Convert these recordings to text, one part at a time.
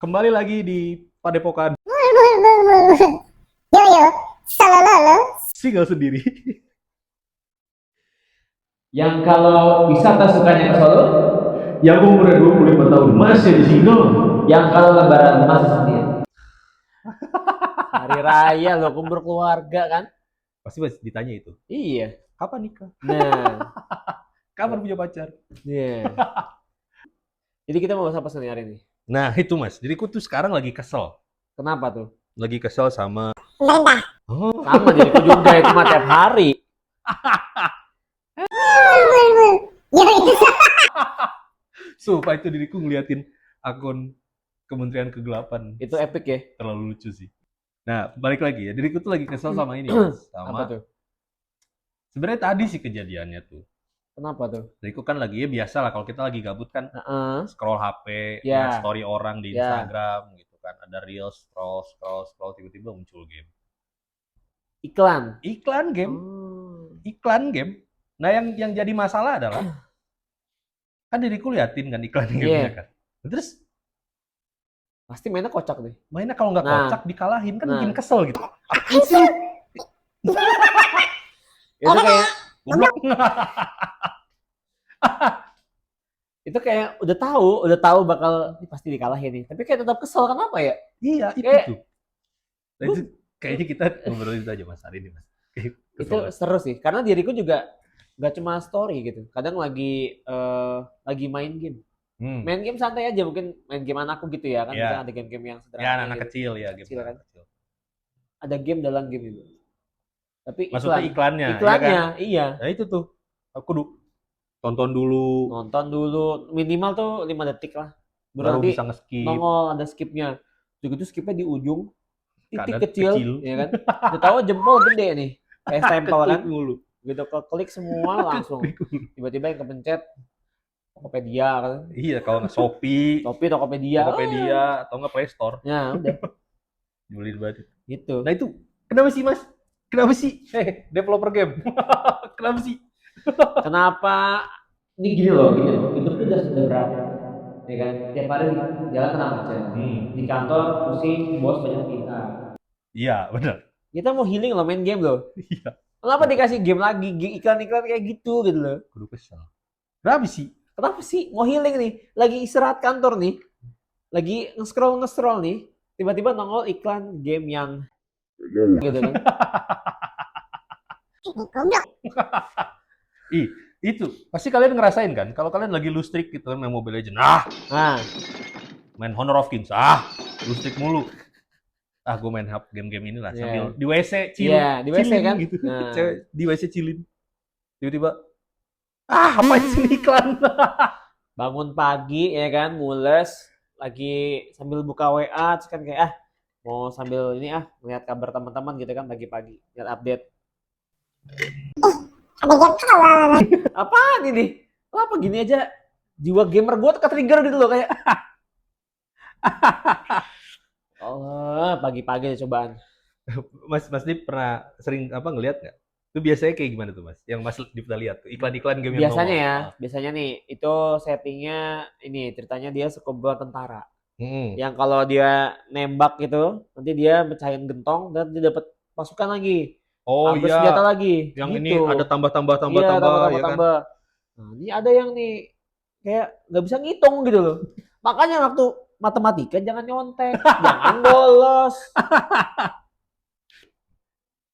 Kembali lagi di Padepokan Yo yo, salalala. Single sendiri. Yang kalau wisata sukanya ke Solo, Yang umurnya 25 tahun masih di single. yang kalau lebaran masih sendiri. Hari raya lo kumpul keluarga kan? Pasti masih ditanya itu. Iya. Kapan nikah? Nah, Kapan punya pacar? iya. Jadi kita mau bahas apa nih hari ini? Nah itu mas, diriku tuh sekarang lagi kesel. Kenapa tuh? Lagi kesel sama... Pemerintah. Oh, Sama diriku juga itu mah tiap hari. Yo yo. sumpah itu diriku ngeliatin akun Kementerian Kegelapan. Itu epic ya. Terlalu lucu sih. Nah, balik lagi ya. Diriku tuh lagi kesel sama ini, Mas. Apa Sama tuh? sebenarnya tadi sih kejadiannya tuh. Kenapa tuh? Diriku kan lagi ya biasa lah kalau kita lagi gabut kan Heeh. scroll HP, Ya. lihat story orang di Ya. Instagram gitu kan. Ada reels, scroll tiba-tiba muncul game. Iklan. Iklan game, Oh. iklan game. Nah, yang jadi masalah adalah kan diriku liatin kan iklan gamenya Iya. kan. Terus Pasti mainnya kocak deh. mainnya kalau nggak Nah. kocak dikalahin kan Nah. bikin kesel gitu. Apaan sih? Itu kayak Goblok. udah tahu bakal ini pasti dikalahin nih. Tapi kayak tetap kesel kenapa ya? Iya, itu Kayak- tuh. Nah, itu kayaknya kita ngobrolin itu aja Mas hari ini, Mas. Kayak Itu kesel banget. seru sih karena diriku juga nggak cuma story gitu, kadang lagi main game santai aja, mungkin main game anakku gitu ya kan. Iya. Bisa ada game-game yang Ya, sederhana anak gitu. kecil ya, game Kecil kan. kecil. Ada game dalam game itu, tapi Maksudnya iklannya, iklannya ya kan? iya, Nah itu tuh, aku tonton dulu, nonton dulu minimal tuh 5 detik lah baru baru nanti bisa nge-skip. nongol ada skipnya. Begitu skipnya di ujung titik Kadang kecil, kecil. ya kan. Udah tahu jempol gede nih kayak stempel kan, Keklik mulu. gitu klik semua langsung Keklik mulu. tiba-tiba yang kepencet Tokopedia kan, Iya, kalau nggak Shopee, Shopee, Tokopedia, Tokopedia, atau nggak Play Store, ya udah nyebelin banget. gitu. Nah itu, kenapa sih Mas? Kenapa sih? Developer game. Kenapa sih? Kenapa ini gini loh, hidup tuh udah berat, ya kan? Tiap hari jalan kena macet, di kantor pusing, bos banyak kita. Iya, benar. Kita mau healing loh, main game loh. Iya. Kenapa dikasih game lagi, iklan-iklan kayak gitu loh? Kudu kesel. Kenapa sih? Kenapa sih mau healing nih? Lagi istirahat kantor nih, lagi nge-scroll nih, tiba-tiba nongol iklan game yang gitu kan? Goblok. Ih, itu pasti kalian ngerasain kan? Kalau kalian lagi lustrik gitu kan main Mobile Legends, Nah, main Honor of Kings, lustrik mulu. Gue main game-game inilah Iya. sambil di WC chill. iya di WC chilling kan? gitu. Nah. Cewek di WC chillin. Tiba-tiba apa sih ini iklan? Bangun pagi ya kan, mules, lagi sambil buka WA, terus kan kayak mau sambil ini ngeliat kabar teman-teman gitu kan pagi-pagi, lihat update. Ada jam awal. Apaan ini? Apa gini aja jiwa gamer gue tuh ke-trigger gitu loh kayak. Allah, pagi-pagi nih cobaan. Mas Dip pernah sering ngelihat nggak? Itu biasanya kayak gimana tuh Mas? Yang Mas Dip pernah lihat tuh iklan-iklan game yang Biasanya nongol. ya, biasanya nih itu settingnya ini ceritanya dia sekumpulan tentara. Yang kalau dia nembak gitu, nanti dia mecahin gentong dan dia dapat pasukan lagi. Oh Ambil iya. senjata lagi. Yang gitu. ini ada tambah-tambah Iya, ya kan? Nah, ini ada yang nih kayak nggak bisa ngitung gitu loh. Makanya waktu matematika jangan nyontek, jangan bolos.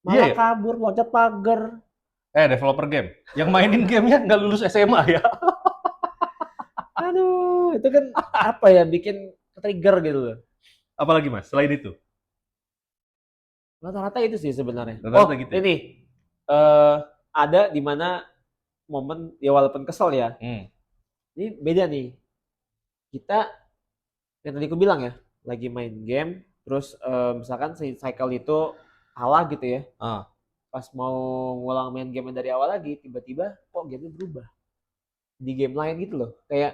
Malah Iya ya? kabur, loncat pagar. Developer game. Yang mainin gamenya nggak lulus SMA ya? Aduh, itu kan apa ya, bikin trigger gitu loh. Apalagi Mas, selain itu? Rata-rata itu sih sebenarnya. Rata-rata gitu ya? Ini ada di mana momen ya walaupun kesel ya. Ini beda nih. Kita yang tadi aku bilang ya, lagi main game, terus misalkan si cycle itu kalah gitu ya. Pas mau ngulang main game dari awal lagi, tiba-tiba kok gamenya berubah. Di game lain gitu loh. Kayak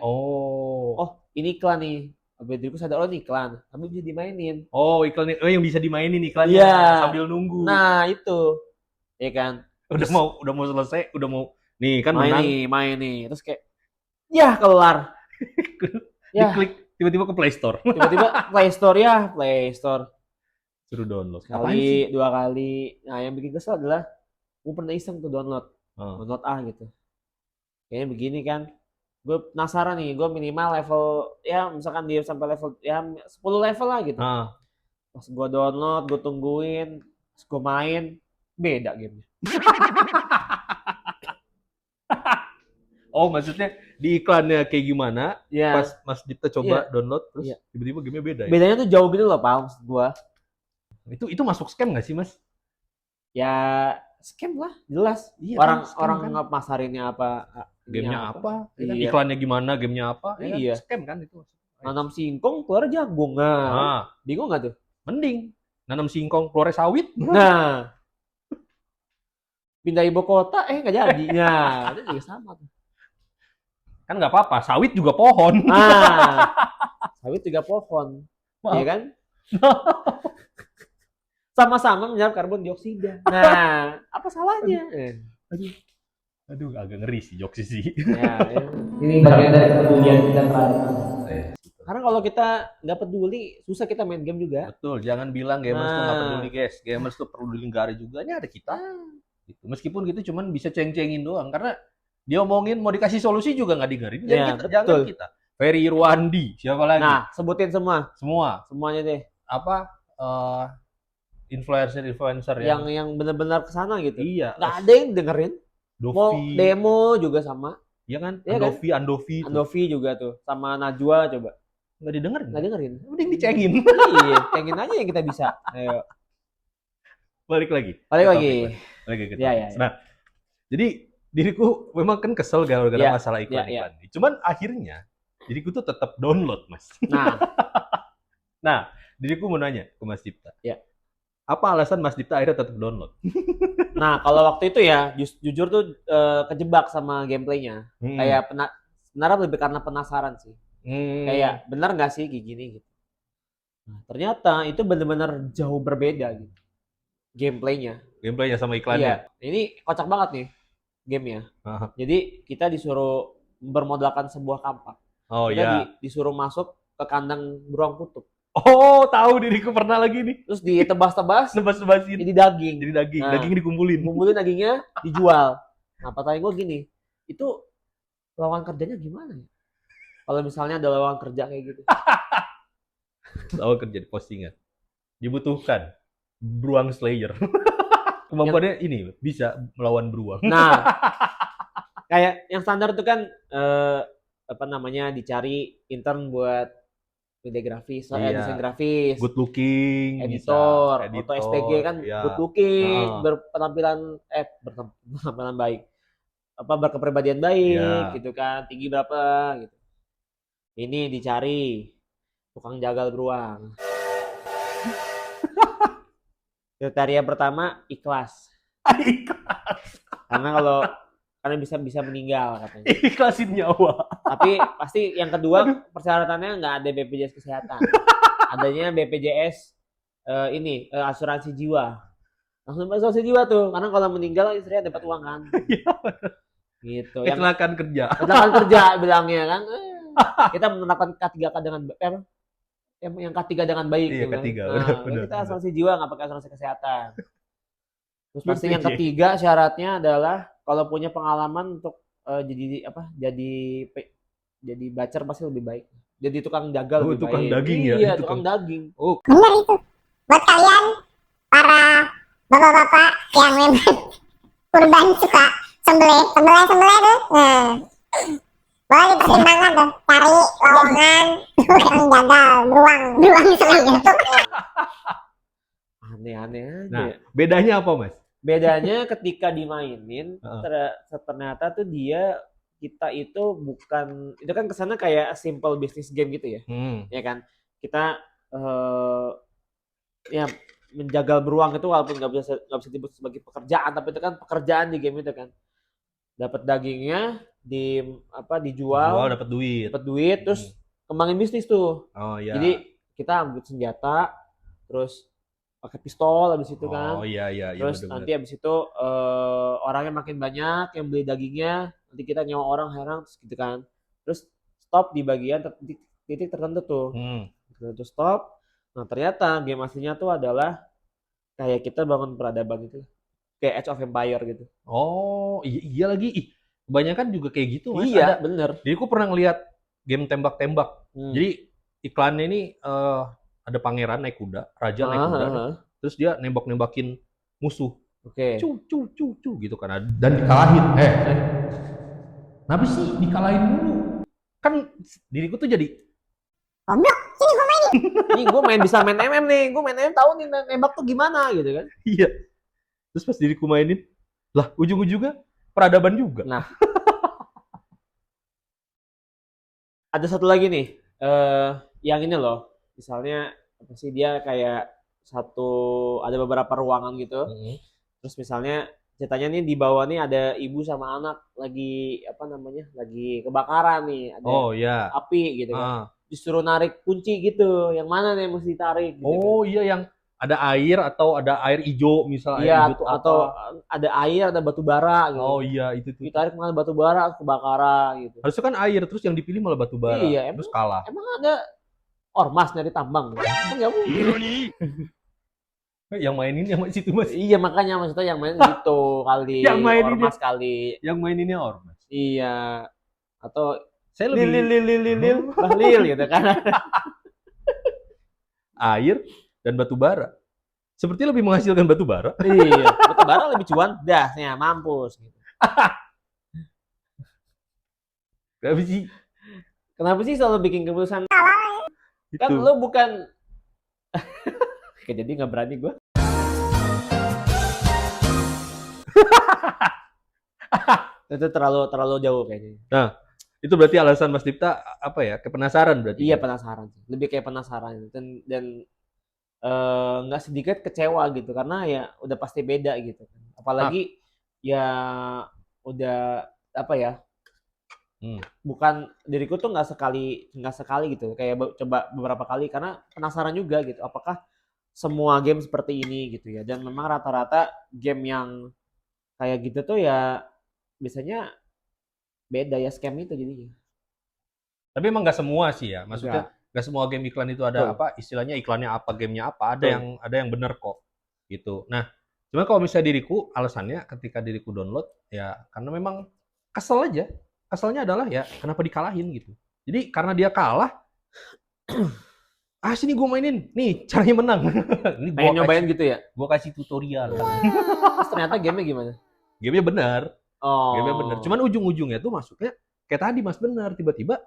ini iklan nih. Begitu sadar ini iklan, tapi bisa dimainin. Iklan yang bisa dimainin iklannya sambil nunggu. Nah, itu. Ya kan? Udah mau selesai, udah mau nih kan menang. Main nih. Terus kayak ya kelar. Ya. Diklik Tiba-tiba ke Play Store. Tiba-tiba Play Store Suruh download. Apaan sekali, sih? 2 kali. Nah, yang bikin kesel adalah gue pernah iseng tuh download Oh. gitu. Kayaknya begini kan. Gue penasaran nih, gue minimal level ya misalkan dia sampai level ya 10 level lah gitu. Ah. Pas gue download, gue tungguin, pas gue main, beda gamenya. Oh, maksudnya di iklannya kayak gimana? Ya, Pas Mas Dipta coba Iya. download terus Iya. tiba-tiba gamenya beda ya? bedanya tuh jauh gitu loh, Pak, maksud gue. Itu masuk scam nggak sih, Mas? Ya scam lah, jelas. Iya orang kan, scam orang kan. ngepasarinnya apa? Gamenya apa? Ya kan? Iya. Iklannya gimana? Gamenya apa? Ya kan? Iya. Scam kan itu. Nanam singkong keluar jagung. Ah, Bingung nggak tuh? mending nanam singkong keluar sawit. Nah, pindah ibu kota nggak jadi. Nah, itu juga sama tuh. Kan nggak apa-apa, sawit juga pohon. Nah, sawit juga pohon, Maaf. ya kan? Sama-sama menyerap karbon dioksida. Nah, apa salahnya? Aduh, agak ngeri sih jokes sih. Ya. Ini bagian dari kepedulian kita terhadap. Karena kalau kita nggak peduli, susah kita main game juga. Betul, jangan bilang gamers tuh nggak Nah. peduli guys. Gamers tuh peduli negara juga. Ini ada kita. Gitu. Meskipun gitu cuman bisa ceng-cengin doang. Karena dia omongin mau dikasih solusi juga nggak dengerin. Jadi Ya, kita, betul. jangan kita. Ferry Irwandi, siapa lagi? Nah, sebutin Semua. semuanya deh. Apa? Influencer Yang benar-benar kesana gitu. Iya. Nggak ada yang dengerin. Mau Dovi. demo juga sama. Iya kan? Iya kan? Andovi. Tuh. Andovi juga tuh. Sama Najwa coba. Nggak didengerin. Nggak dengerin. Mending dicengin. Iya, pengen aja yang kita bisa. Ayo. Balik lagi. Balik Ke lagi. topik, Mas. Balik ke Iya, topik. iya, iya. Nah, jadi diriku memang kan kesel gara-gara Iya, masalah iklan-iklan. iya. Cuman akhirnya diriku tuh tetap download, Mas. Nah, Diriku mau nanya ke Mas Dipta. Iya. Apa alasan Mas Dipta akhirnya tetap download? nah kalau waktu itu ya jujur tuh kejebak sama gameplaynya. Kayak sebenarnya lebih karena penasaran sih. Kayak benar nggak sih kayak gini gitu. Nah, ternyata itu benar-benar jauh berbeda gitu. Gameplaynya sama iklannya. Iya, ini kocak banget nih gamenya. Jadi kita disuruh bermodalkan sebuah kampak. Oh Kita iya. disuruh masuk ke kandang beruang kutub. Oh, tahu diriku pernah lagi nih. Terus ditebas-tebas Nebas-nebasin. jadi daging. Jadi daging. Nah. Daging dikumpulin. Ngumpulin dagingnya dijual. Nah, pertanyaan gue gini, itu lawan kerjanya gimana ya? Kalau misalnya ada lawan kerja kayak gitu. Lawan kerja di postingan. Dibutuhkan beruang slayer. Kemampuannya ini bisa melawan beruang. Nah, kayak yang standar itu kan dicari intern buat media grafis, Iya. desain grafis, Good looking, editor, bisa. atau SPG kan iya. good looking, berpenampilan baik, berkepribadian baik, Iya. gitu kan, tinggi berapa, gitu. Ini dicari tukang jagal beruang. Kriteria pertama ikhlas. Karena bisa meninggal katanya. Ikhlasin nyawa. Tapi pasti yang kedua persyaratannya nggak ada BPJS kesehatan. Adanya BPJS asuransi jiwa. Langsung asuransi jiwa tuh, karena kalau meninggal istrinya dapat uang kan. Gitu. Kecelakaan kerja. Kecelakaan kerja bilangnya kan. Kita menerapkan K3K dengan yang K3 dengan baik. Iya, gitu kan. K3, benar. Kita asuransi jiwa nggak pakai asuransi kesehatan. Terus pasti yang ketiga syaratnya adalah kalau punya pengalaman untuk jadi bacer pasti lebih baik. Jadi tukang jagal lebih tukang baik. daging ya? Iya, tukang daging. Benar itu. Buat kalian para bapak-bapak yang memang kurban suka sembelih tuh. Nah, boleh dipertimbangkan tuh cari lowongan tukang jagal beruang selain itu. Aneh-aneh aja. Nah, bedanya apa, Mas? Bedanya ketika dimainin ternyata tuh kita itu bukan, itu kan kesana kayak simple business game gitu ya. Ya kan, kita ya menjagal beruang itu walaupun nggak bisa disebut sebagai pekerjaan, tapi itu kan pekerjaan di game itu kan. Dapat dagingnya dijual, dapat duit, terus kembangin bisnis tuh. Oh iya. Jadi kita ambil senjata, terus pakai pistol habis itu kan. Oh iya. Terus nanti habis itu orangnya makin banyak yang beli dagingnya, nanti kita nyawa orang herang terus gitu kan. Terus stop di bagian titik tertentu tuh. Hmm. Tertentu stop. Nah, ternyata game aslinya tuh adalah kayak kita bangun peradaban itu. Kayak Age of Empire gitu. Oh, iya lagi. Ih, kebanyakan juga kayak gitu, Mas. Iya, Ada. bener. Jadi aku pernah ngeliat game tembak-tembak. Jadi iklannya ini ada pangeran naik kuda, raja naik kuda nih. Terus dia nembak-nembakin musuh. Oke. Cu gitu kan. Dan dikalahin. Kenapa sih dikalahin mulu? Kan diriku tuh jadi Goblok, sini gue mainin. Nih gue bisa main MM nih. Gue main MM tahu nih nembak tuh gimana gitu kan. iya. Terus pas diriku mainin, lah ujung-ujungnya peradaban juga. Nah. Ada satu lagi nih. Yang ini loh. Misalnya apa sih dia kayak ada beberapa ruangan gitu. Terus misalnya ceritanya nih di bawah nih ada ibu sama anak lagi lagi kebakaran nih, ada api gitu kan. Disuruh narik kunci gitu, yang mana nih yang mesti ditarik gitu kan. Iya, yang ada air atau ada air hijau misalnya. Iya, air hijau atau ada air, ada batu bara gitu. Oh iya, itu tuh. Ditarik malah batu bara, kebakaran gitu. Harusnya kan air, terus yang dipilih malah batu bara. Iya, terus kalah. Emang ada ormas nyari tambang? Kan nggak mungkin. Yang mainin yang situ Mas. Iya, makanya maksudnya yang main gitu kali. Yang main ormas kali. Yang maininnya ormas. Iya. Atau saya lebih Bahlil gitu kan. Air dan batu bara. Seperti lebih menghasilkan batu bara. Iya, batu bara lebih cuan. Dah, ya mampus gitu. Kenapa sih selalu bikin keputusan? Kan lu bukan jadi nggak berani gue. Itu terlalu jauh kayaknya. Nah, itu berarti alasan Mas Dipta apa ya? Kepenasaran berarti. Iya, penasaran. Lebih kayak penasaran dan nggak sedikit kecewa gitu karena ya udah pasti beda gitu. Apalagi ya udah apa ya? Bukan diriku tuh nggak sekali gitu. Kayak coba beberapa kali karena penasaran juga gitu. Apakah semua game seperti ini gitu ya? Dan memang rata-rata game yang kayak gitu tuh ya biasanya beda ya, scam itu jadinya. Tapi emang nggak semua sih ya, maksudnya nggak semua game iklan itu ada apa istilahnya iklannya apa, gamenya apa, ada yang bener kok gitu. Nah, cuma kalau misalnya diriku alasannya ketika diriku download ya karena memang kesel aja, keselnya adalah ya kenapa dikalahin gitu. Jadi karena dia kalah, sini gue mainin, nih caranya menang. Ini pengen nyobain gitu ya? Gue kasih tutorial. Terus ternyata gamenya gimana? Gamenya benar. Gamenya benar. Cuman ujung-ujungnya tuh masuknya kayak tadi Mas benar. Tiba-tiba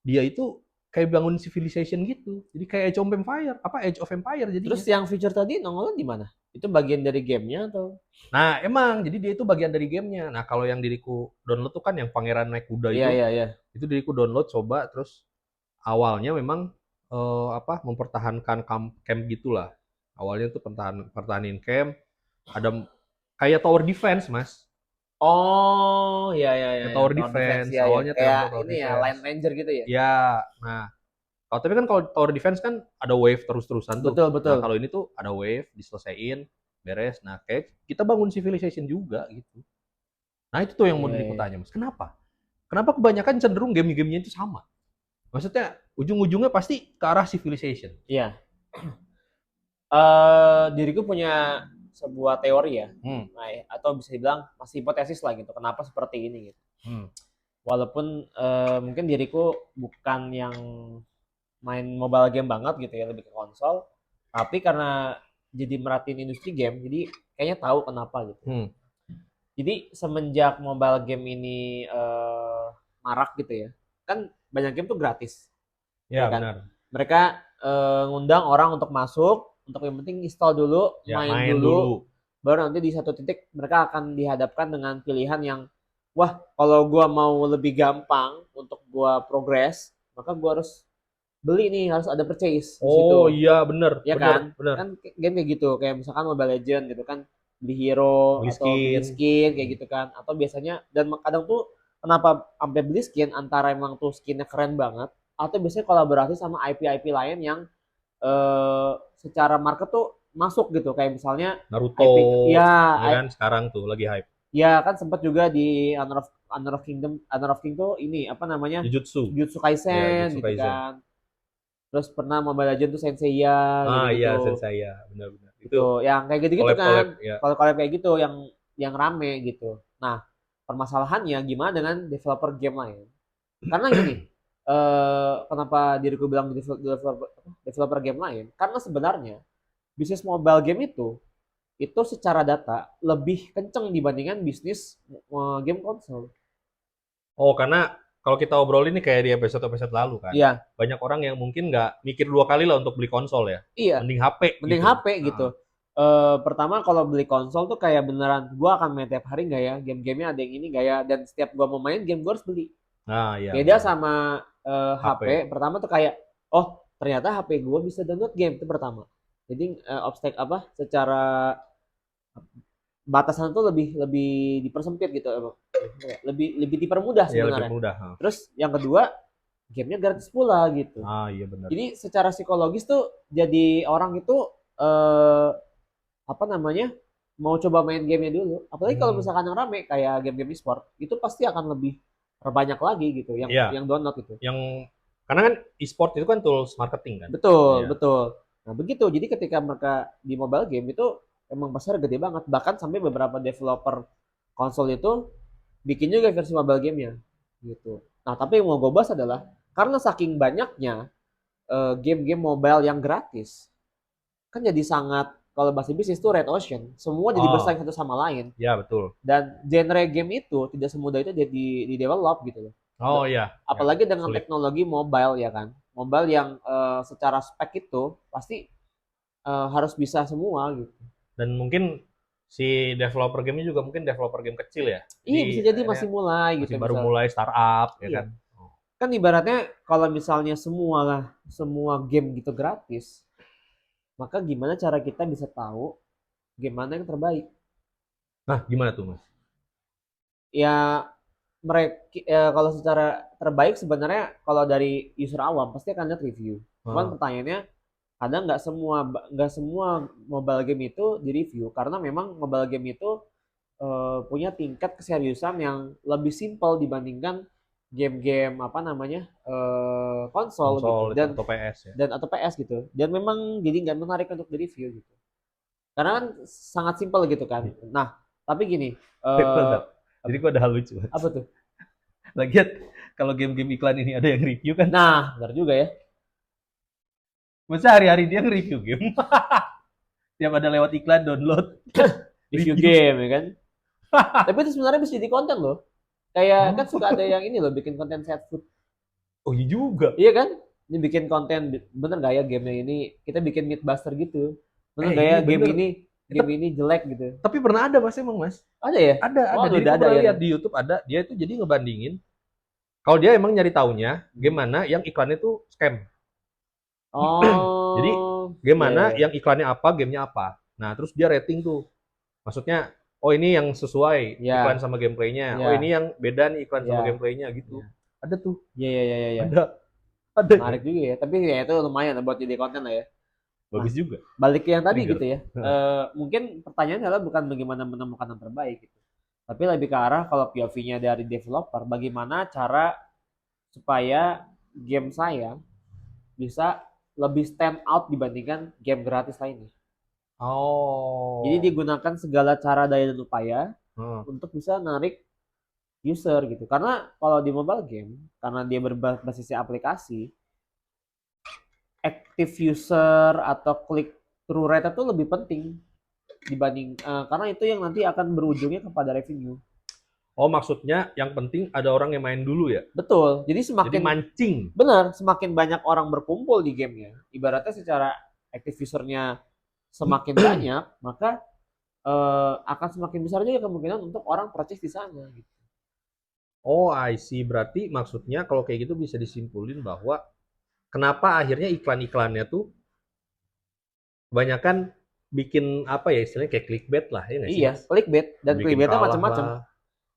dia itu kayak bangun civilization gitu. Jadi kayak Age of Empire jadi. Terus yang feature tadi nongolnya di mana? Itu bagian dari gamenya atau? Nah emang, jadi dia itu bagian dari gamenya. Nah kalau yang diriku download tuh kan yang pangeran naik kuda itu. Iya. Itu diriku download coba terus awalnya memang mempertahankan camp gitulah. Awalnya tuh pertahanin camp. Ada kayak tower defense Mas. Oh, iya. Tower defense. Awalnya kayak ini ya, Line Ranger gitu ya. Ya, nah. Tapi kan kalau tower defense kan ada wave terus-terusan tuh. Betul. Nah, kalau ini tuh ada wave, diselesain, beres. Nah, kayak kita bangun civilization juga gitu. Nah, itu tuh yang mau ditanya, Mas. Kenapa? Kenapa kebanyakan cenderung game-gamenya itu sama? Maksudnya ujung-ujungnya pasti ke arah civilization. Iya. Diriku punya sebuah teori ya, atau bisa dibilang masih hipotesis lah gitu. Kenapa seperti ini gitu? Walaupun mungkin diriku bukan yang main mobile game banget gitu ya, lebih ke konsol. Tapi karena jadi merhatiin industri game, jadi kayaknya tahu kenapa gitu. Jadi semenjak mobile game ini marak gitu ya, kan banyak game tuh gratis. Ya kan? benar. Mereka ngundang orang untuk masuk. Untuk yang penting install dulu, main dulu, baru nanti di satu titik mereka akan dihadapkan dengan pilihan yang, wah kalau gue mau lebih gampang untuk gue progress, maka gue harus beli nih, harus ada purchase. Oh iya bener. Ya kan? Kan game kayak gitu, kayak misalkan Mobile Legends gitu kan, beli hero, atau beli skin kayak gitu kan, atau biasanya, dan kadang tuh kenapa sampai beli skin, antara emang tuh skinnya keren banget, atau biasanya kolaborasi sama IP-IP lain yang secara market tuh masuk gitu, kayak misalnya Naruto, ya kan sekarang tuh lagi hype. Ya kan sempat juga di Honor of King tuh ini apa namanya? Jujutsu Kaisen gitu kan. Terus pernah Mobile Legends tuh Senseiya gitu-gitu. Iya, Senseiya, benar-benar. Itu yang kayak gitu-gitu collab-collab, kan. ya. Collab kayak gitu yang rame gitu. Nah, permasalahannya gimana dengan developer game lain? Karena gini, kenapa diriku bilang developer game lain? Karena sebenarnya bisnis mobile game itu secara data lebih kenceng dibandingkan bisnis game konsol. Oh, karena kalau kita obrolin ini kayak di episode-episode lalu kan. Iya, Banyak orang yang mungkin nggak mikir 2 kali lah untuk beli konsol ya. iya. Mending HP Mending gitu. HP gitu. Pertama kalau beli konsol tuh kayak beneran gua akan main tiap hari nggak ya, game-gamenya ada yang ini nggak ya, dan setiap gua mau main game gua harus beli. Iya. Beda sama HP. HP. Pertama tuh kayak oh ternyata HP gua bisa download game itu pertama. Jadi obstacle apa secara batasan tuh lebih lebih dipersempit gitu, lebih lebih dipermudah Iya, lebih sebenarnya. mudah. Terus yang kedua gamenya gratis pula gitu. Iya benar. Jadi secara psikologis tuh jadi orang itu apa namanya mau coba main gamenya dulu. Apalagi kalau misalkan yang rame kayak game-game e-sport itu pasti akan lebih terbanyak lagi gitu yang download itu. Yang karena kan e-sport itu kan tools marketing kan. Betul, betul. Nah begitu. Jadi ketika mereka di mobile game itu emang pasar gede banget. Bahkan sampai beberapa developer konsol itu bikin juga versi mobile gamenya gitu. Nah tapi yang mau gue bahas adalah karena saking banyaknya game-game mobile yang gratis, kan jadi sangat kalau bahasa bisnis itu red ocean, semua jadi bersaing satu sama lain. Ya betul. Dan genre game itu tidak semudah itu jadi di develop gitu loh. Iya. Apalagi dengan teknologi mobile ya kan, mobile yang secara spek itu pasti harus bisa semua gitu. Dan mungkin si developer gamenya juga mungkin developer game kecil ya. Iya bisa jadi masih mulai gitu. Masih baru mulai startup ya kan. Kan ibaratnya kalau misalnya semua game gitu gratis, maka gimana cara kita bisa tahu gimana yang terbaik? Nah, gimana tuh, Mas? Ya mereka kalau secara terbaik sebenarnya kalau dari user awam pasti akan lihat review. Cuman pertanyaannya kadang nggak semua mobile game itu di review karena memang mobile game itu punya tingkat keseriusan yang lebih simpel dibandingkan game-game apa namanya konsol gitu dan atau PS ya. Dan atau PS gitu. Dan memang jadi nggak menarik untuk di review gitu. Karena kan sangat simpel gitu kan. Nah, tapi gini. Jadi kok ada hal lucu. Apa tuh? Lagian kalau game-game iklan ini ada yang review kan. Nah, benar juga ya. Masa hari-hari dia nge-review game. Tiap ada lewat iklan download. Review game ya kan. Tapi itu sebenarnya bisa jadi konten loh. Kayak kan suka ada yang ini loh bikin konten set food. Oh iya juga. Iya kan? Ini bikin konten bener gak ya gamenya ini? Kita bikin Mythbuster gitu. Bener gak ya game ini jelek gitu. Tapi pernah ada Mas emang Mas? Ada ya? Ada. Jadi ada ya. Lihat di YouTube ada. Dia itu jadi ngebandingin. Kalau dia emang nyari taunya game mana yang iklannya tuh scam. Oh. Jadi game mana yang iklannya apa, gamenya apa. Nah terus dia rating tuh. Maksudnya oh ini yang sesuai iklan sama gameplaynya. Oh ini yang beda nih iklan sama gameplaynya gitu. Ada tuh. Iya. Ada. Menarik juga ya. Tapi ya itu lumayan buat jadi konten lah ya. Bagus juga. Balik ke yang tadi gitu ya. Mungkin pertanyaannya adalah bukan bagaimana menemukan yang terbaik gitu. Tapi lebih ke arah kalau POV-nya dari developer, bagaimana cara supaya game saya bisa lebih stand out dibandingkan game gratis lainnya. Oh. Jadi digunakan segala cara daya dan upaya untuk bisa narik user gitu. Karena kalau di mobile game, karena dia berbasis aplikasi, active user atau click through rate itu lebih penting dibanding karena itu yang nanti akan berujungnya kepada revenue. Oh maksudnya yang penting ada orang yang main dulu ya? Betul. Jadi semakin mancing. Benar, semakin banyak orang berkumpul di gamenya. Ibaratnya secara active usernya semakin banyak, maka akan semakin besar juga kemungkinan untuk orang purchase di sana. Gitu. Oh, I see. Berarti maksudnya kalau kayak gitu bisa disimpulin bahwa kenapa akhirnya iklan-iklannya tuh kebanyakan bikin apa ya istilahnya kayak clickbait lah ya nggak sih? Iya, clickbait dan clickbaitnya macam-macam.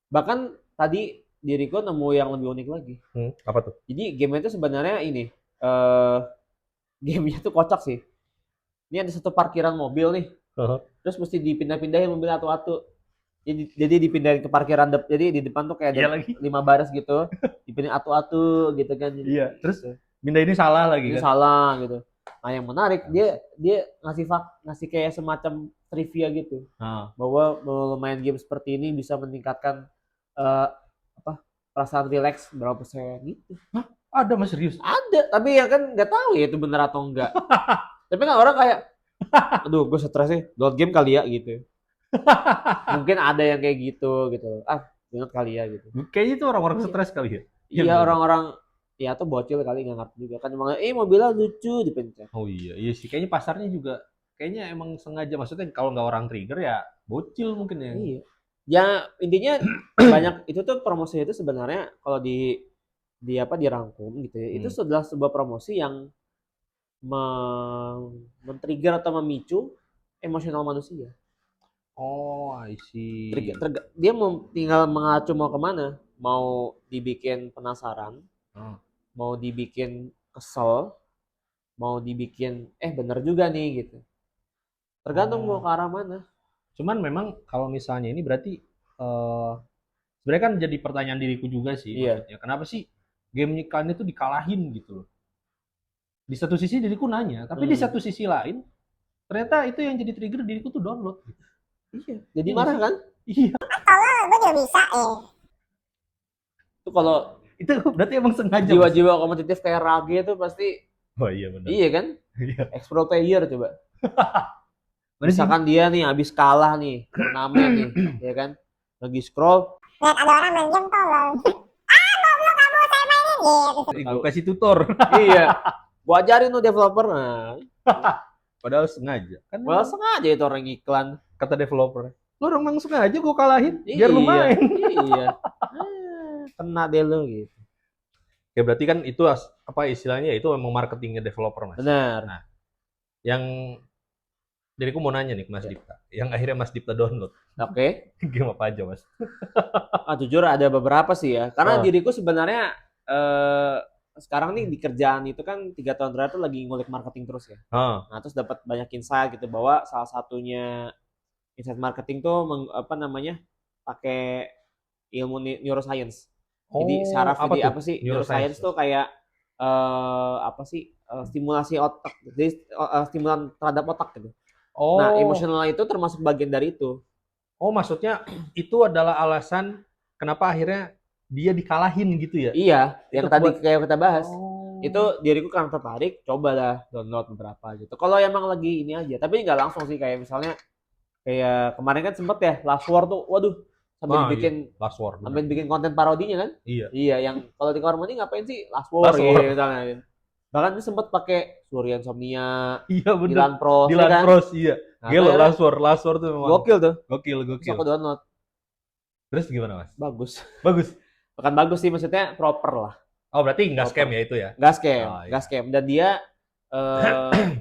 Bahkan tadi diriku nemu yang lebih unik lagi. Apa tuh? Jadi game itu sebenarnya ini gamenya tuh kocak sih. Ini ada satu parkiran mobil nih. Terus mesti dipindah-pindahin mobil atu-atu. Jadi dipindahin ke parkiran jadi di depan tuh kayak ada 5 baris gitu. Dipindahin atu-atu gitu kan. Iya. Terus Minda ini salah lagi ini kan. salah gitu. Nah yang menarik dia ngasih kayak semacam trivia gitu bahwa main game seperti ini bisa meningkatkan apa perasaan rileks berapa persen gitu. Hah? Ada Mas, serius? Ada, tapi ya kan nggak tahu ya itu benar atau enggak. Tapi kan orang kayak, aduh gue stres nih, download game kali ya gitu. Mungkin ada yang kayak gitu download kali ya gitu. Kayaknya itu orang-orang stres kali ya. Iya orang-orang ya atau bocil kali nggak ngerti juga kan emang mobilnya lucu dipencet. Oh iya sih, kayaknya pasarnya juga kayaknya emang sengaja, maksudnya kalau nggak orang trigger ya bocil mungkin ya. Iya. Ya intinya banyak itu tuh promosi itu sebenarnya kalau dirangkum gitu ya. Itu adalah sebuah promosi yang men-trigger atau memicu emosional manusia. Oh, I see. Dia mau tinggal mengacu mau kemana, mau dibikin penasaran, mau dibikin kesel, mau dibikin bener juga nih gitu. Tergantung mau ke arah mana. Cuman memang kalau misalnya ini berarti sebenarnya kan jadi pertanyaan diriku juga sih. Iya. Maksudnya kenapa sih game iklan itu dikalahin gitu loh. Di satu sisi diriku nanya, tapi di satu sisi lain ternyata itu yang jadi trigger diriku tuh download. Iya, jadi marah kan? Iya. Kalau gue juga bisa Itu kalau itu berarti emang sengaja. Jiwa-jiwa kompetitif kayak Rage itu pasti. Oh iya benar. Iya kan? Iya. Expert player coba. Misalkan dia nih habis kalah nih, turnamen nih, ya kan? Lagi scroll, lihat ada orang main game tolong. Goblok kamu saya mainin gitu. Gue kasih tutor. Iya. Gua ajarin tuh developer. Nah, Padahal sengaja. Kan padahal sengaja itu orang iklan. Kata developer. Lu orang memang sengaja gue kalahin biar lu main. Iya. Kena deh lu gitu. Ya berarti kan itu apa istilahnya itu memang marketingnya developer, Mas. Benar. Nah, yang diriku mau nanya nih ke Mas Dipta. Yang akhirnya Mas Dipta download. Oke. Game apa aja, Mas? Jujur ada beberapa sih ya. Karena diriku sebenarnya sekarang nih di kerjaan itu kan 3 tahun terakhir tuh lagi ngulik marketing terus ya. Nah terus dapat banyak insight gitu bahwa salah satunya insight marketing tuh pakai ilmu neuroscience. Jadi secara apa sih neuroscience tuh kayak stimulasi otak, jadi stimulan terhadap otak gitu. Nah emosional itu termasuk bagian dari itu. Oh maksudnya itu adalah alasan kenapa akhirnya dia dikalahin gitu ya? Iya, yang tadi kayak kita bahas. Itu diriku kan tertarik, cobalah download beberapa gitu. Kalau emang lagi ini aja, tapi nggak langsung sih kayak misalnya kayak kemarin kan sempet ya Last War tuh, waduh sampai bikin konten parodinya kan? Iya. Iya, yang kalau di kamar mandi ngapain sih Last War gitu misalnya. Bahkan dia sempet pakai Surya Insomnia, Dylan Pros, iya. Gila, Last War tuh memang gokil tuh. Gokil. Terus aku download. Terus gimana, Mas? Bagus. Bukan bagus sih, maksudnya proper lah. Oh berarti nggak scam ya itu ya? Nggak scam. Dan dia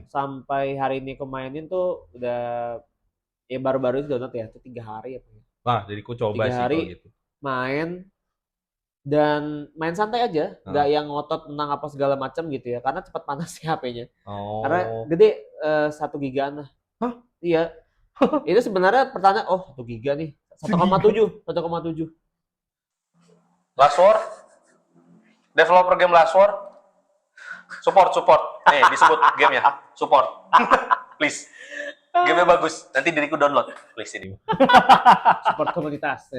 sampai hari ini aku mainin tuh udah ya baru-baru itu download ya, itu 3 hari apa ya. Wah, jadi aku coba 3 hari kalau gitu. Main dan main santai aja, nggak yang ngotot tentang apa segala macam gitu ya, karena cepat panas sih HP-nya. Karena gede 1 gigaan lah. Hah? Iya. Itu sebenarnya pertanyaan, 1 giga nih. 1,7. Last War? Developer game Last War? Support. Nih, disebut gamenya. Support. Please. Gamenya bagus. Nanti diriku download. Please ini. Support komunitas.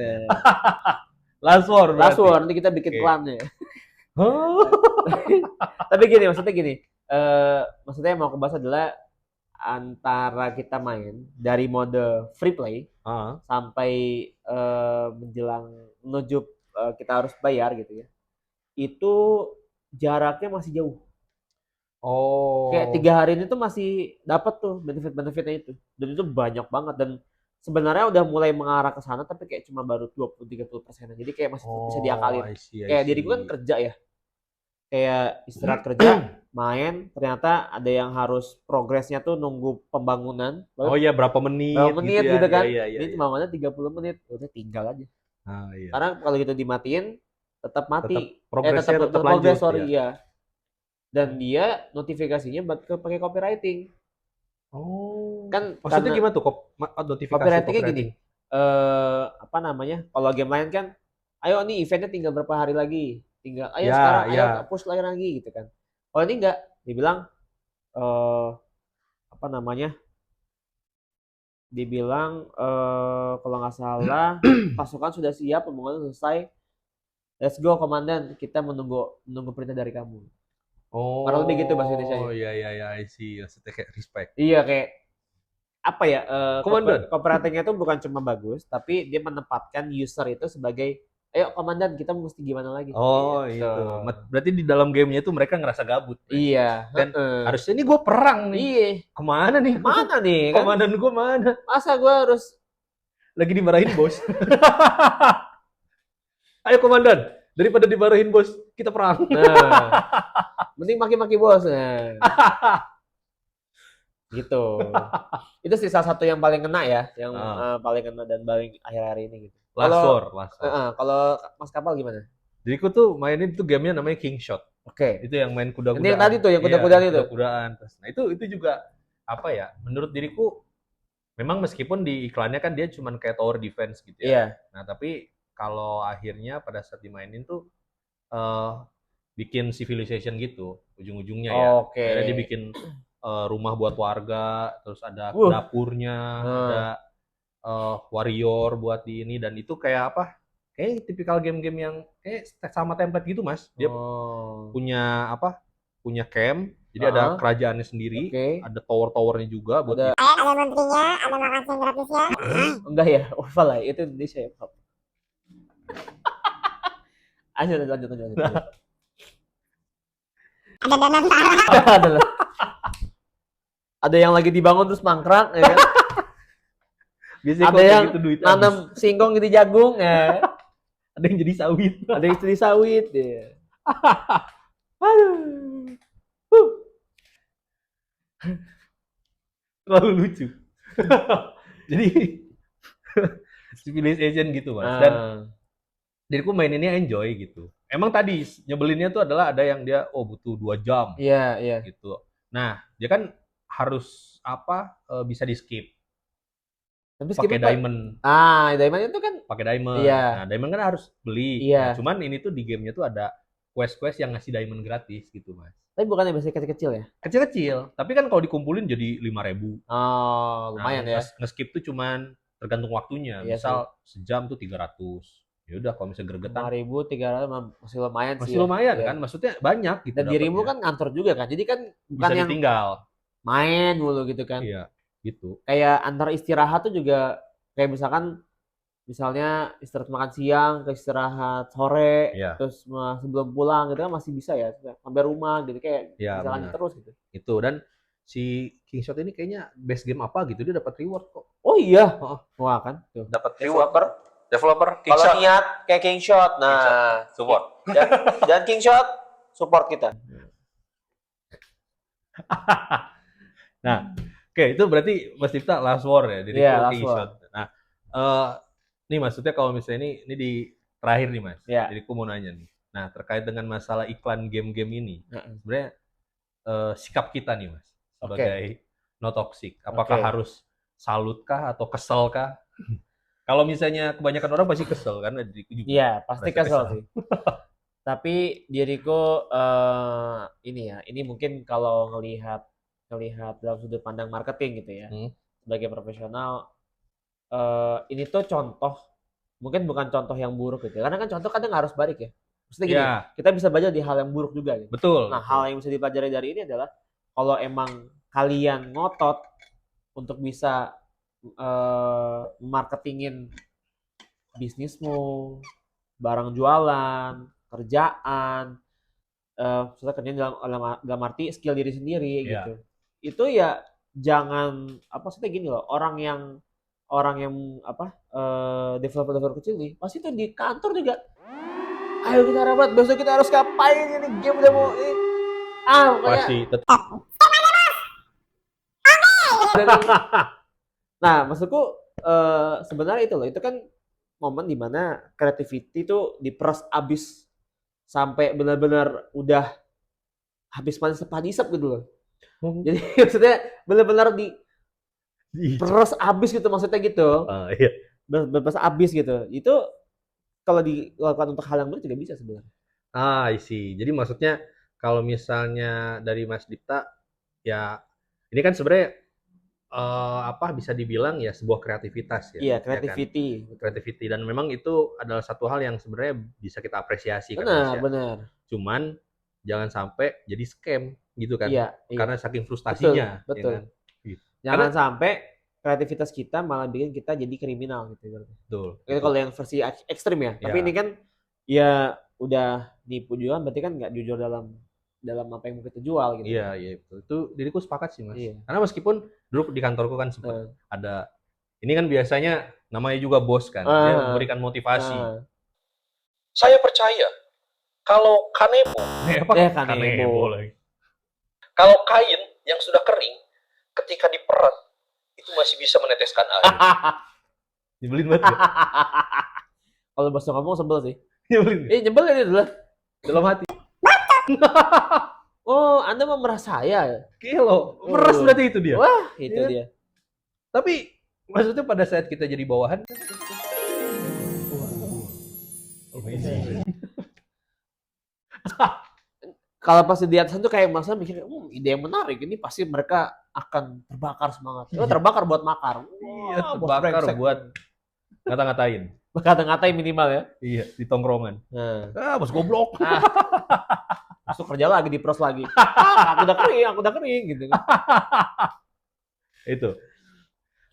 Last War, nanti kita bikin klannya. Tapi maksudnya gini. Maksudnya yang mau aku bahas adalah antara kita main dari mode free play sampai menuju kita harus bayar gitu ya. Itu jaraknya masih jauh. Kayak 3 hari ini tuh masih dapat tuh benefit-benefitnya itu. Dan itu banyak banget dan sebenarnya udah mulai mengarah ke sana tapi kayak cuma baru 20-30%. Jadi kayak masih bisa diakalin. Kayak diriku kan kerja ya. Kayak istirahat kerja, main, ternyata ada yang harus progresnya tuh nunggu pembangunan. Berapa menit gitu kan. Iya. Ini cuma 30 menit, udah tinggal aja. Karena kalau gitu dimatiin tetap mati. Tetap progres iya. Dan dia notifikasinya pakai copywriting. Kan maksudnya gimana tuh notifikasi copywritingnya gini. Kalau game lain kan ayo nih eventnya tinggal berapa hari lagi. Ayo sekarang push lagi gitu kan. Oh ini enggak, dibilang apa namanya? Dibilang kalau nggak salah pasukan sudah siap, pembangunan selesai. Let's go komandan, kita menunggu perintah dari kamu. Kurang lebih gitu bahasa Indonesianya. Oh iya, I see. Maksudnya kayak respect. Iya kayak apa ya? Komandan. Cooperatingnya itu bukan cuma bagus, tapi dia menempatkan user itu sebagai, ayo komandan kita mesti gimana lagi? Oh Gitu. itu. Berarti di dalam gamenya itu mereka ngerasa gabut. Iya. Dan harusnya ini gue perang nih. Iya. Kemana nih? Mana nih? Kan? Komandan gue mana? Masa gue harus lagi dimarahin bos. Ayo komandan, daripada dimarahin bos, kita perang. Nah, mending maki-maki bos. Nah. Gitu. Itu sih salah satu yang paling kena ya, yang paling kena dan paling akhir-akhir ini gitu. Last War. Kalau Mas Kapal gimana? Jadi aku tuh mainin tuh gamenya namanya King Shot. Oke. Itu yang main kuda-kudaan. Ini yang tadi tuh, yang kuda-kudaan itu. Kuda-kudaan. Nah itu juga apa ya? Menurut diriku memang meskipun di iklannya kan dia cuman kayak tower defense gitu ya. Iya. Nah tapi kalau akhirnya pada saat dimainin tuh bikin civilization gitu ujung-ujungnya ya. Oke. Akhirnya dia bikin rumah buat warga, terus ada dapurnya, ada warrior buat di ini, dan itu kayak apa? Kayak tipikal game-game yang kayak sama template gitu mas. Dia punya apa? Punya camp, jadi ada kerajaannya sendiri, ada tower-towernya juga buat. Ada menterinya, ada makan siang gratisnya. Enggak ya, Oval lah, itu Indonesia ya. Ayo lanjut. Ada dana tentara. Ada yang lagi dibangun terus mangkrak, ya kan? Biasanya ada yang gitu nanam singkong gitu jagung, ya. Ada yang jadi sawit. Ada yang jadi sawit, ya. Aduh. Terlalu lucu. Jadi civilization gitu mas. Dan diriku maininnya enjoy gitu. Emang tadi nyebelinnya tuh adalah ada yang dia butuh 2 jam. Iya. Gitu. Nah, dia kan harus bisa di skip. Tapi pakai diamond. Diamond itu kan pakai diamond. Iya. Nah, diamond kan harus beli. Iya. Nah, cuman ini tuh di gamenya tuh ada quest-quest yang ngasih diamond gratis gitu, Mas. Tapi bukannya biasanya kecil-kecil ya? Kecil-kecil. Tapi kan kalau dikumpulin jadi 5.000. Oh, lumayan ya. Nge-skip tuh cuman tergantung waktunya. Iya, misal sejam tuh 300. Ya udah kalau misalnya gregetan 5.300 masih lumayan sih. Masih lumayan kan? Maksudnya banyak gitu. Dan dirimu kan ngantor juga kan. Jadi kan bukan bisa yang ditinggal. Main mulu gitu kan. Iya, gitu. Kayak antara istirahat tuh juga kayak misalnya istirahat makan siang ke istirahat sore, terus sebelum pulang gitu kan masih bisa ya sampai rumah gitu kayak bisa lanjut terus gitu. Itu dan si King Shot ini kayaknya best game apa gitu dia dapat reward kok. Oh iya. Wah kan tuh. Dapat developer King Shot. Kalau niat kayak King Shot, nah support. Dan King Shot support kita. Nah, oke, itu berarti Mas Tifta Last War ya, jadi King Shot. Nah, nih maksudnya kalau misalnya ini di terakhir nih Mas, jadi aku mau nanya nih. Nah, terkait dengan masalah iklan game-game ini, sebenarnya sikap kita nih Mas, sebagai no toxic, apakah harus salut kah atau kesel kah? Kalau misalnya kebanyakan orang pasti kesel karena diriku juga. Iya, pasti kesel sih. Tapi diriku ini mungkin kalau ngelihat dalam sudut pandang marketing gitu ya, sebagai profesional, ini tuh contoh, mungkin bukan contoh yang buruk gitu, karena kan contoh kadang harus balik ya. Maksudnya gini, kita bisa belajar di hal yang buruk juga gitu. Betul. Nah, hal yang bisa dipelajari dari ini adalah kalau emang kalian ngotot untuk bisa marketingin bisnismu, barang jualan, kerjaan, maksudnya kerjaan dalam arti skill diri sendiri gitu. Itu ya jangan maksudnya gini loh, orang yang developer kecil nih pasti tuh di kantor juga ayo kita rapat besok kita harus ngapain ini game udah mau ini pasti tetap. Nah maksudku sebenarnya itu loh, itu kan momen dimana creativity tuh diperas abis sampai benar-benar udah habis padisap gitu loh. Jadi maksudnya benar-benar peres abis gitu maksudnya gitu. Iya. Beres abis gitu. Itu kalau dilakukan untuk hal yang benar juga bisa sebenarnya. I see. Jadi maksudnya kalau misalnya dari Mas Dipta, ya ini kan sebenarnya bisa dibilang ya sebuah kreativitas ya. Iya, ya kan? Creativity, dan memang itu adalah satu hal yang sebenarnya bisa kita apresiasi kan Mas ya. Benar. Cuman jangan sampai jadi scam gitu kan. Iya. Karena saking frustasinya. Betul. Ya kan? Jangan sampai kreativitas kita malah bikin kita jadi kriminal gitu. Betul. Itu kalau yang versi ekstrim ya. Tapi ini kan ya udah nipu juga, berarti kan nggak jujur dalam apa yang mau kita jual gitu. Iya, betul. Itu diriku sepakat sih, Mas. Iya. Karena meskipun dulu di kantorku kan sempat ada, ini kan biasanya namanya juga bos kan, dia memberikan motivasi. Saya percaya kalau kanebo, kanebo lagi. Kalau kain yang sudah kering, ketika diperat itu masih bisa meneteskan air. Nyebelin banget ya? Kalau bos ngomong sebel sih. Nyebelin. Nyebel ini adalah dalam hati. Oh, Anda memerah saya. Kilo. Meres berarti itu dia. Wah, itu dia. Tapi maksudnya pada saat kita jadi bawahan, kalau pasti di atasan tuh kayak masa mikir, ide yang menarik, ini pasti mereka akan terbakar semangat. Terbakar buat makar. Iya, terbakar buat ngata-ngatain. Ngata-ngatain minimal ya. Iya, di tongkrongan. Bos goblok. Masuk kerja lagi di pros lagi. Aku udah kering gitu kan. Itu.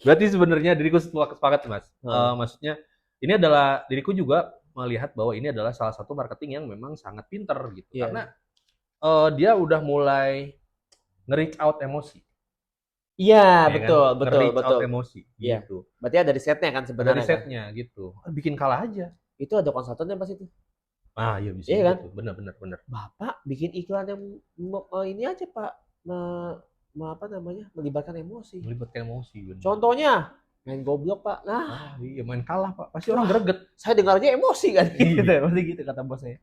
Berarti sebenarnya diriku sepakat Mas. Maksudnya ini adalah diriku juga melihat bahwa ini adalah salah satu marketing yang memang sangat pinter gitu. Yeah. Karena dia udah mulai nge-reach out emosi. Iya, betul. Nge-reach out emosi gitu. Berarti ada risetnya kan sebenarnya. Ada risetnya kan? Gitu. Bikin kalah aja. Itu ada konsultannya pas itu. Iya bisa. Iya kan? Benar. Bapak bikin iklan yang ini aja Pak, melibatkan emosi. Bener. Contohnya main goblok Pak. Nah, iya main kalah Pak. Pasti orang greget. Saya dengarnya emosi kan. Gitu. Pasti gitu kata bos saya.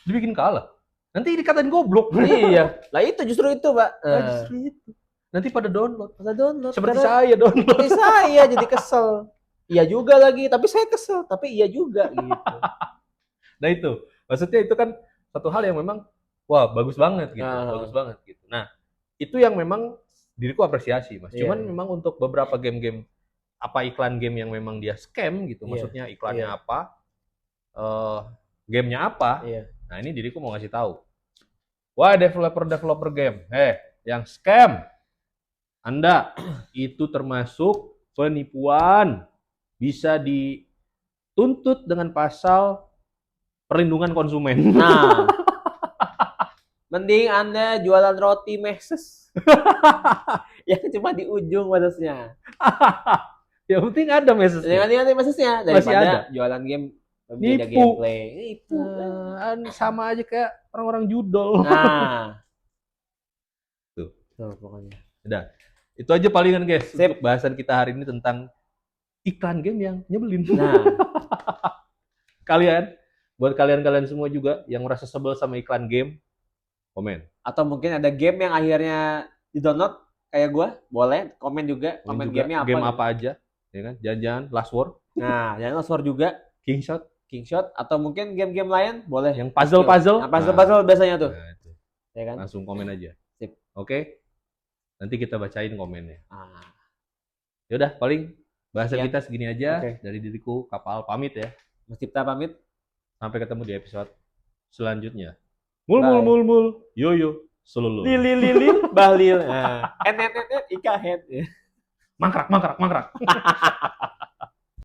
Dibikin kalah. Nanti dikatain goblok. Iya. Lah itu justru itu Pak. Justru itu. Nanti pada download. Seperti saya download. Seperti saya jadi kesel. Iya juga lagi, tapi saya kesel, tapi iya juga gitu. Nah itu, maksudnya itu kan satu hal yang memang bagus banget gitu, bagus banget gitu. Nah, itu yang memang diriku apresiasi, Mas. Cuman memang untuk beberapa game-game iklan game yang memang dia scam gitu, maksudnya iklannya apa, gamenya apa. Nah, ini diriku mau ngasih tahu. Wah, developer game, yang scam. Anda itu termasuk penipuan. Bisa dituntut dengan pasal perlindungan konsumen. Nah, mending Anda jualan roti Meses. Ya cuma di ujung batasnya. Yang penting ada Mesesnya. Yang penting ada Mesesnya. Daripada jualan game beda gameplay. Itu sama aja kayak orang-orang judol. Nah. Tuh pokoknya. Udah. Itu aja palingan guys. Untuk bahasan kita hari ini tentang iklan game yang nyebelin. Nah, buat kalian semua juga yang merasa sebel sama iklan game, komen. Atau mungkin ada game yang akhirnya di-download kayak gue, boleh komen juga. Komen gamenya apa? Game apa aja, ya kan? Jangan Last War. Nah, jangan Last War juga. King Shot, atau mungkin game-game lain boleh. Yang puzzle. Nah, puzzle biasanya tuh. Nah, itu. Ya kan? Langsung komen aja. Sip. Oke. Nanti kita bacain komennya. Yaudah, paling bahasa kita segini aja. Dari diriku Kapal pamit ya. Mas Dipta pamit. Sampai ketemu di episode selanjutnya. Mul. Yo. Selulu. Lil. Bahlil. Ika head. Mangkrak.